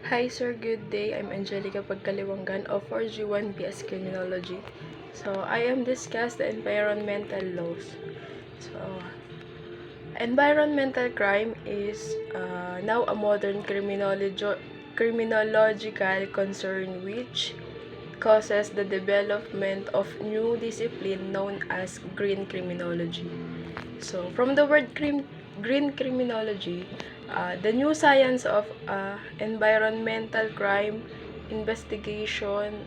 Hi sir, good day. I'm Angelica Pagkaliwangan of 4G1 BS Criminology. So, I am discuss the environmental laws. So, environmental crime is now a modern criminological concern which causes the development of new discipline known as green criminology. So, from the word green criminology, the new science of environmental crime investigation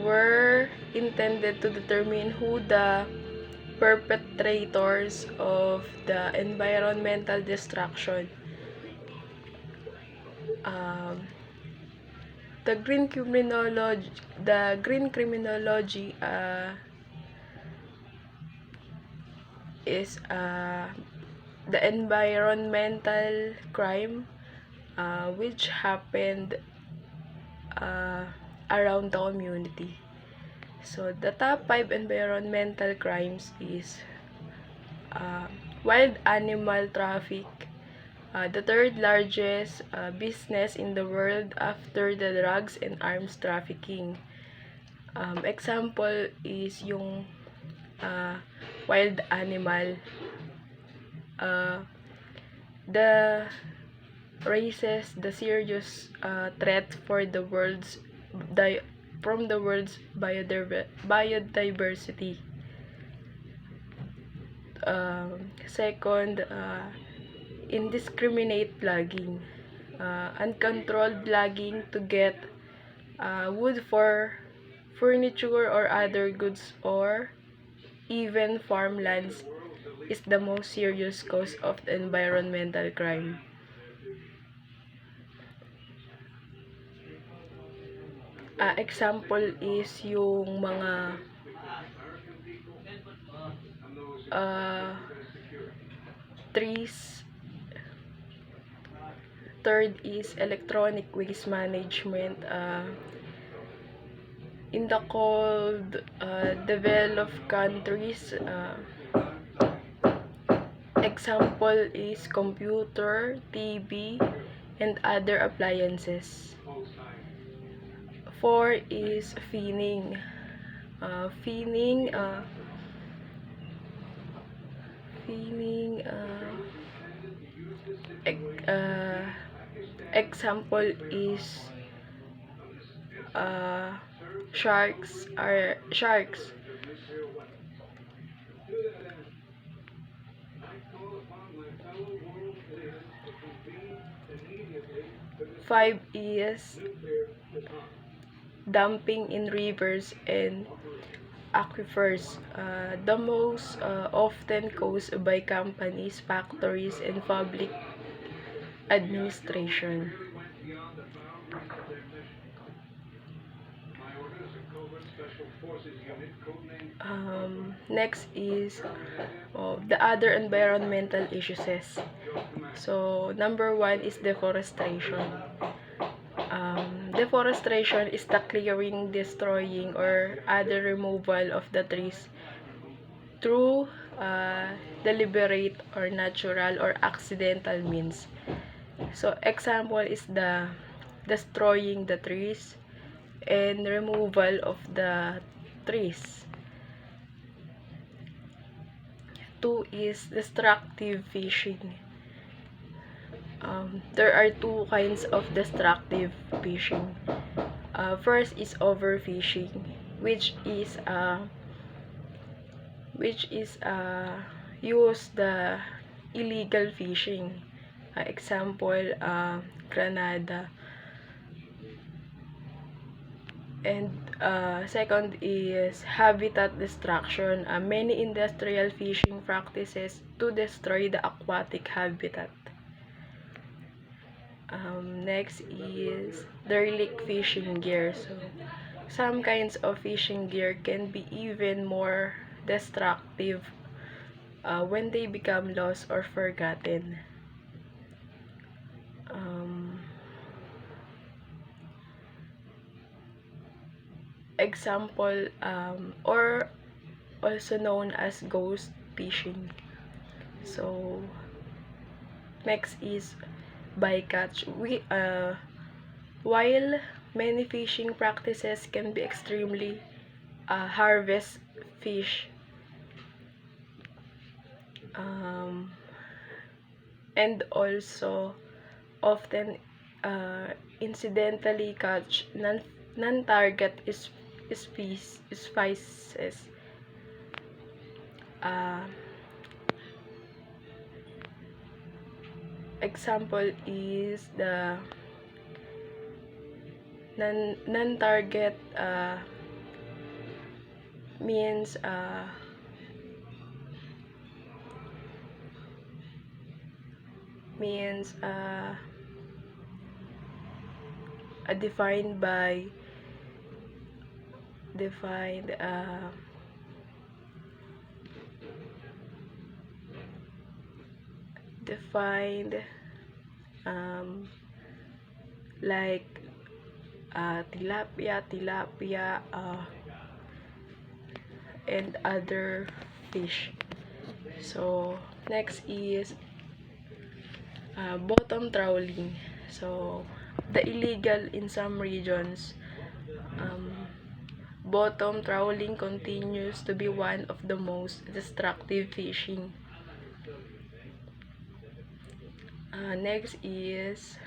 were intended to determine who the perpetrators of the environmental destruction. Um, the green criminology is the environmental crime which happened uh, around the community. So, the top 5 environmental crimes is uh, wild animal traffic, the third largest business in the world after the drugs and arms trafficking. Example is yung uh, wild animal. The raises the serious threat for the world's from the world's biodiversity. Second, indiscriminate logging. Uncontrolled logging to get wood for furniture or other goods or even farmlands is the most serious cause of environmental crime. Example is yung mga trees. Third is electronic waste management. In the cold developed countries, example is computer, TV, and other appliances. Four is finning. Finning, example is sharks. Five is dumping in rivers and aquifers, the most often caused by companies, factories, and public administration. Next is the other environmental issues. So, number one is deforestation. Deforestation is the clearing, destroying, or other removal of the trees through deliberate or natural or accidental means. So, example is the destroying the trees and removal of the trees. Two is destructive fishing. There are two kinds of destructive fishing. First is overfishing, which is use the illegal fishing. Example, Granada. And second is habitat destruction. Many industrial fishing practices to destroy the aquatic habitat. Next is derelict fishing gear. So, some kinds of fishing gear can be even more destructive when they become lost or forgotten. Example, or also known as ghost fishing. So, next is bycatch. While many fishing practices can be extremely harvest fish, um, and also often incidentally catch non-target species. Uh, Example is the non-target means means defined by defined defined um, like tilapia, and other fish. So next is bottom trawling. So the illegal in some regions. Bottom trawling continues to be one of the most destructive fishing. Next is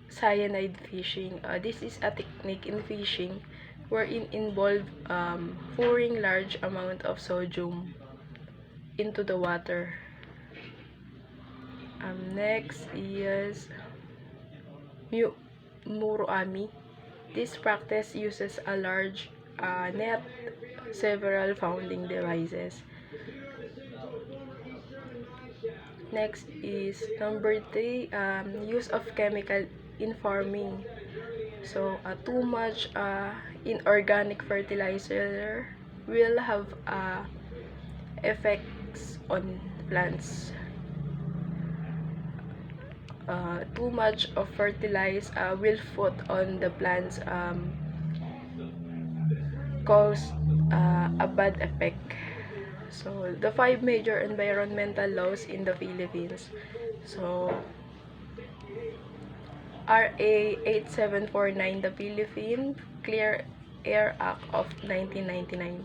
cyanide fishing. This is a technique in fishing wherein involve pouring large amount of sodium into the water. Next is muroami. This practice uses a large net, several founding devices. Next is number 3, use of chemical in farming. So, too much inorganic fertilizer will have effects on plants. Too much of fertilizer will put on the plants cause a bad effect. So, the 5 major environmental laws in the Philippines. So, RA 8749, the Philippine Clear Air Act of 1999.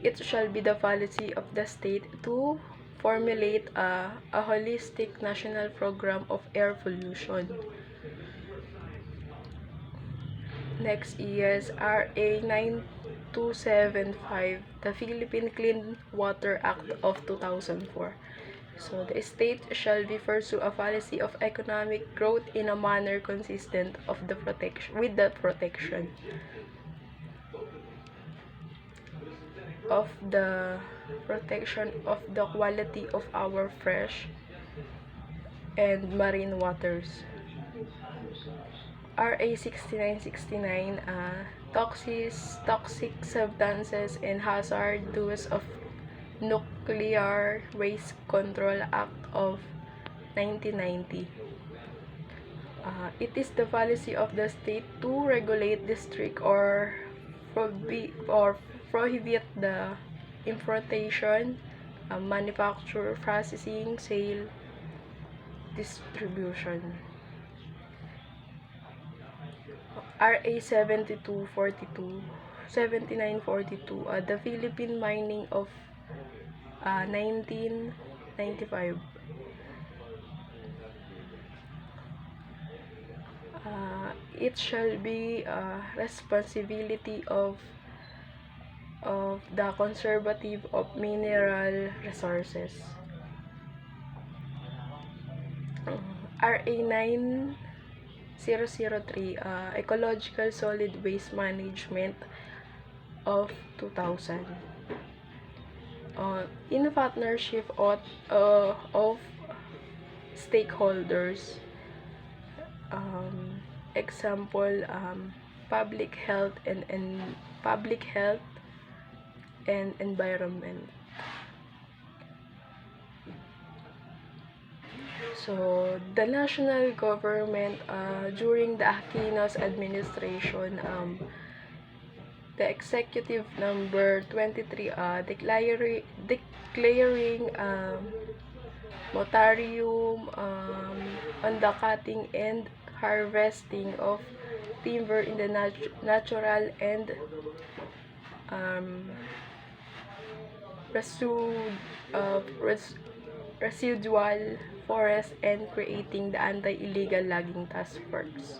It shall be the policy of the state to formulate a holistic national program of air pollution. Next is RA 9275, the Philippine Clean Water Act of 2004. So, the state shall be pursue a policy of economic growth in a manner consistent with the protection of the quality of our fresh and marine waters. RA 6969, toxic substances and hazardous of Nuclear Waste Control Act of 1990. It is the policy of the state to regulate, restrict, or prohibit the importation, manufacture, processing, sale, distribution. RA 7942, the Philippine Mining of 1995. It shall be responsibility of the conservative of mineral resources. RA 9003, Ecological Solid Waste Management of 2000. In a partnership of stakeholders, example, public health and environment. So, the national government during the Aquinos administration the executive number 23, declaring moratorium on the cutting and harvesting of timber in the natural and um, resu- residual forest and creating the anti-illegal logging task force.